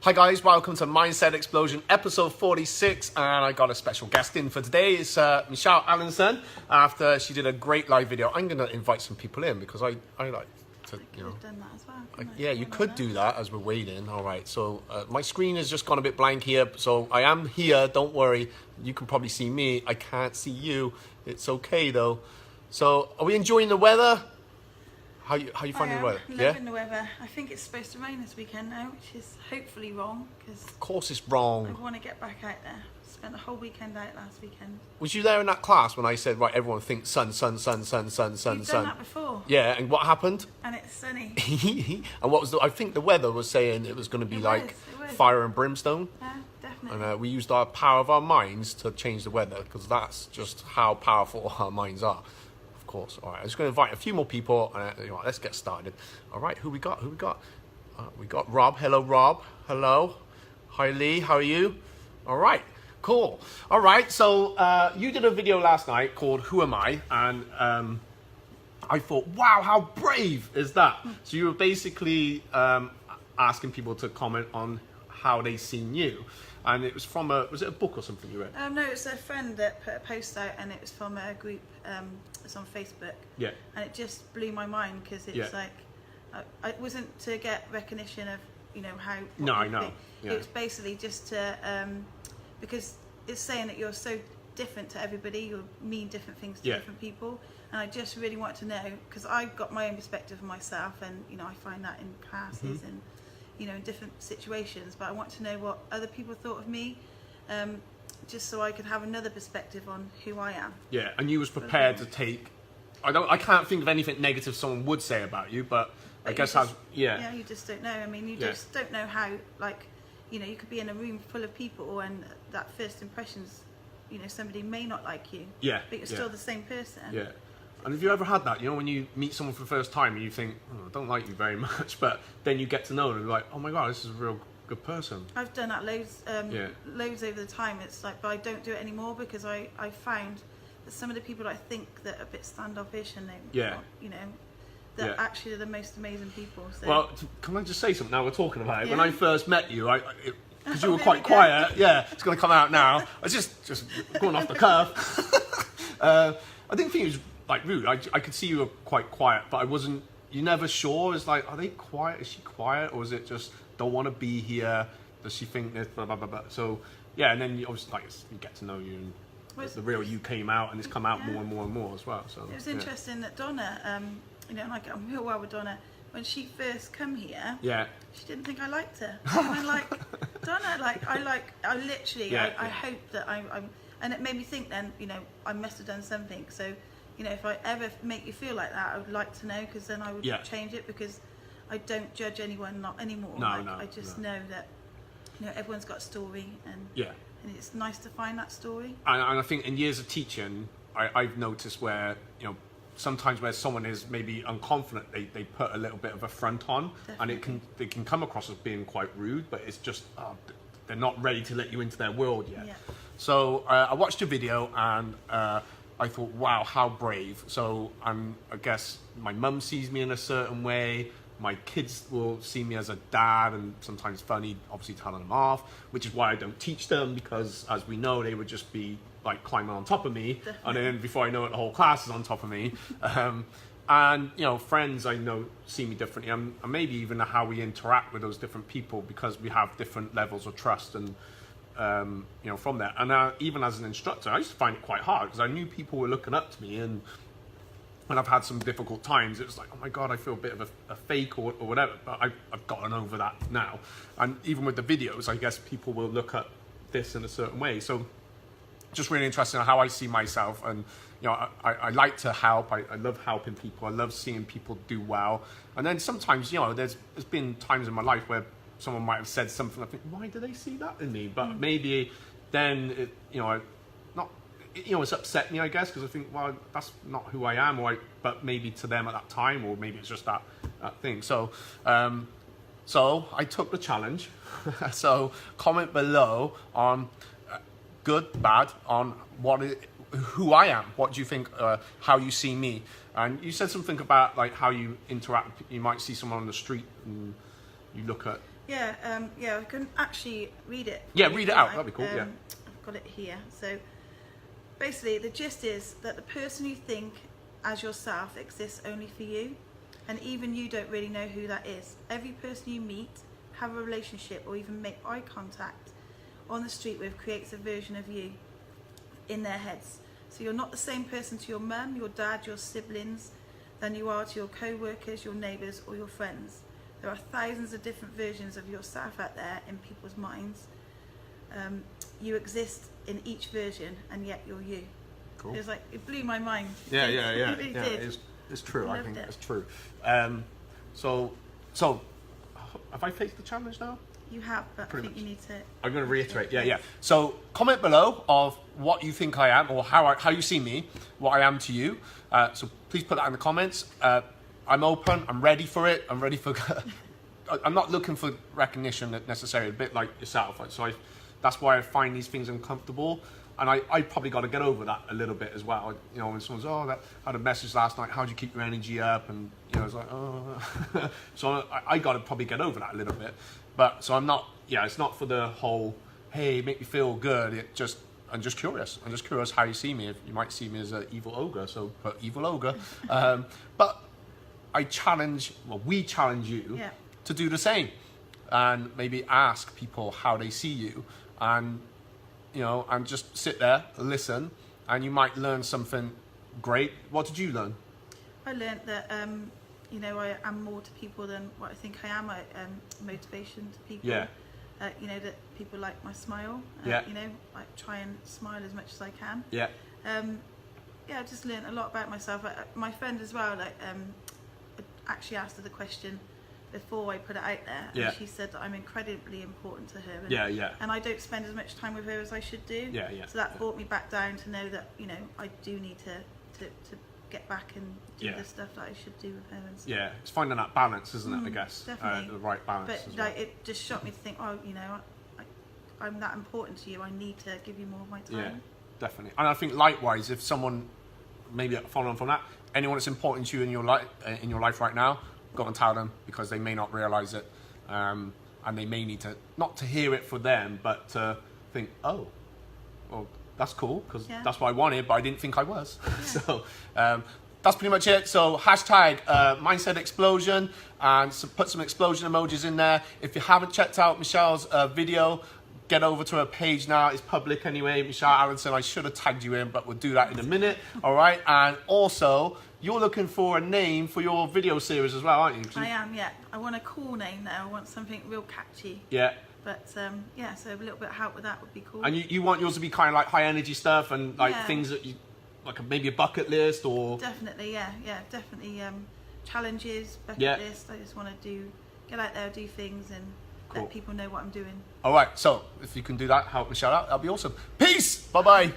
Hi guys, welcome to Mindset Explosion episode 46, and I got a special guest in for today. It's Michelle Allinson. After she did a great live video, I'm going to invite some people in because I like to, you know. Done that as well, Yeah, you could do that as we're waiting. All right, so my screen has just gone a bit blank here, so I am here. Don't worry, you can probably see me. I can't see you. It's okay though. So, are we enjoying the weather? How you finding the weather? Loving the weather. I think it's supposed to rain this weekend now, which is hopefully wrong because Of course, it's I wrong. want to get back out there. Spent the whole weekend out last weekend. Was you there in that class when I said, right, everyone thinks sun, sun, sun, sun, sun, sun, You've sun? done that before. Yeah, and what happened? And it's sunny. And what was I think the weather was saying it was going to be It like was. fire and brimstone. Yeah, definitely. And we used our power of our minds to change the weather because that's just how powerful our minds are. Of course. All right, I'm just going to invite a few more people. Let's get started. All right, who we got? We got Rob. Hello, Rob. Hello. Hi, Lee. How are you? All right. Cool. All right. So you did a video last night called "Who Am I?" and I thought, wow, how brave is that? So you were basically asking people to comment on how they seen you, and it was from was it a book or something you read? No, it's a friend that put a post out, and it was from a group. It's on Facebook. Yeah. And it just blew my mind because it's like, it wasn't to get recognition of how. No, I know. Yeah. It was basically just to because it's saying that you're so different to everybody. You mean different things to different people, and I just really want to know because I've got my own perspective of myself, and I find that in classes and in different situations. But I want to know what other people thought of me. Just so I could have another perspective on who I am. Yeah, and you was prepared to take. I can't think of anything negative someone would say about you, but I guess Yeah, you just don't know. I mean, you just don't know how. Like, you could be in a room full of people, and that first impressions, somebody may not like you. Yeah. But you're still the same person. Yeah. And have you ever had that? when you meet someone for the first time and you think, I don't like you very much, but then you get to know them and you're like, oh my god, this is a real good person. I've done that loads over the time. It's like, but I don't do it anymore because I found that some of the people I think that are a bit standoffish and they're actually the most amazing people. So. Well, can I just say something now we're talking about it? Yeah. When I first met you, because you were quite quiet. Yeah, it's going to come out now. I was just going off the cuff. I didn't think it was like rude. I could see you were quite quiet, but I wasn't. You're never sure. It's like, are they quiet? Is she quiet, or is it just don't want to be here? Does she think this? Blah blah blah blah. So yeah, and then you obviously you get to know you, and the real you came out, and it's come out more and more and more as well. So it was interesting that Donna, and I get on real well with Donna. When she first come here, she didn't think I liked her. And I'm like, Donna, I literally, I hope that I'm, and it made me think then, I must have done something. So, if I ever make you feel like that, I would like to know, because then I would change it, because I don't judge anyone not anymore. I just know that, everyone's got a story, and it's nice to find that story. And I think in years of teaching, I've noticed where, sometimes where someone is maybe unconfident, they put a little bit of a front on. Definitely. And they can come across as being quite rude, but it's just they're not ready to let you into their world yet. Yeah. So I watched your video and I thought, wow, how brave. So I guess my mum sees me in a certain way. My kids will see me as a dad, and sometimes funny, obviously telling them off, which is why I don't teach them, because as we know, they would just be like climbing on top of me. Definitely. And then before I know it, the whole class is on top of me. And friends I know see me differently, and maybe even how we interact with those different people, because we have different levels of trust and from there. And even as an instructor, I used to find it quite hard, because I knew people were looking up to me, and when I've had some difficult times, it was like, oh my god, I feel a bit of a fake or whatever. But I've gotten over that now. And even with the videos, I guess people will look at this in a certain way. So just really interesting how I see myself. And I like to help. I love helping people. I love seeing people do well. And then sometimes, there's been times in my life where someone might have said something, I think, why do they see that in me? But maybe then it's upset me, I guess, because I think, well, that's not who I am, but maybe to them at that time, or maybe it's just that thing. So I took the challenge. So comment below on good, bad, on who I am. What do you think? How you see me? And you said something about like how you interact. You might see someone on the street and you look at Yeah, I can actually read it. Yeah, read it out. That'd be cool. Yeah. I've got it here. So basically, the gist is that the person you think as yourself exists only for you, and even you don't really know who that is. Every person you meet, have a relationship, or even make eye contact on the street with creates a version of you in their heads. So you're not the same person to your mum, your dad, your siblings than you are to your co-workers, your neighbours, or your friends. There are thousands of different versions of yourself out there in people's minds. You exist in each version, and yet you're you. Cool. It was like, it blew my mind. Yeah. It really yeah, did. it's true. I think it. it's true. So have I faced the challenge now? You have, but Pretty I think you need to. I'm going to reiterate. Yeah. So comment below of what you think I am, or how you see me, what I am to you. So please put that in the comments. I'm open. I'm ready for it. I'm ready for. I'm not looking for recognition necessarily. A bit like yourself. So that's why I find these things uncomfortable. And I probably got to get over that a little bit as well. You know, when someone's, I had a message last night, how do you keep your energy up? And, you know, it's like, oh. So I got to probably get over that a little bit. But, so I'm not, it's not for the whole, hey, make me feel good. I'm just curious. I'm just curious how you see me. You might see me as an evil ogre, so put evil ogre. But we challenge you to do the same. And maybe ask people how they see you. And, you know, and just sit there, listen, and you might learn something great. What did you learn? I learned that, you know, I am more to people than what I think I am. Motivation to people. Yeah. You know, that people like my smile. Yeah. You know, I try and smile as much as I can. Yeah. I just learned a lot about myself. My friend as well, I actually asked her the question before I put it out there, and she said that I'm incredibly important to her. And, and I don't spend as much time with her as I should do. So that brought me back down to know that, you know, I do need to get back and do the stuff that I should do with her. And stuff. Yeah, it's finding that balance, isn't it? I guess definitely the right balance. But as well. it just shocked me to think, you know, I'm that important to you. I need to give you more of my time. Yeah, definitely. And I think likewise, if someone maybe following on from that, anyone that's important to you in your life right now, go and tell them, because they may not realise it, and they may need to not to hear it for them, but to think, oh, well, that's cool, because that's what I wanted, but I didn't think I was. So that's pretty much it. So hashtag mindset explosion, and put some explosion emojis in there. If you haven't checked out Michelle's video, get over to her page now. It's public anyway. Michelle Allinson, I should have tagged you in, but we'll do that in a minute. All right. And also, you're looking for a name for your video series as well, aren't you? I am, yeah. I want a cool name now. I want something real catchy. Yeah. But so a little bit of help with that would be cool. And you want yours to be kind of like high energy stuff and like things that you, like maybe a bucket list or... Definitely, definitely challenges, bucket list. I just want to get out there, do things, and let people know what I'm doing. All right, so if you can do that, help Michelle out, that'll be awesome. Peace! Bye-bye.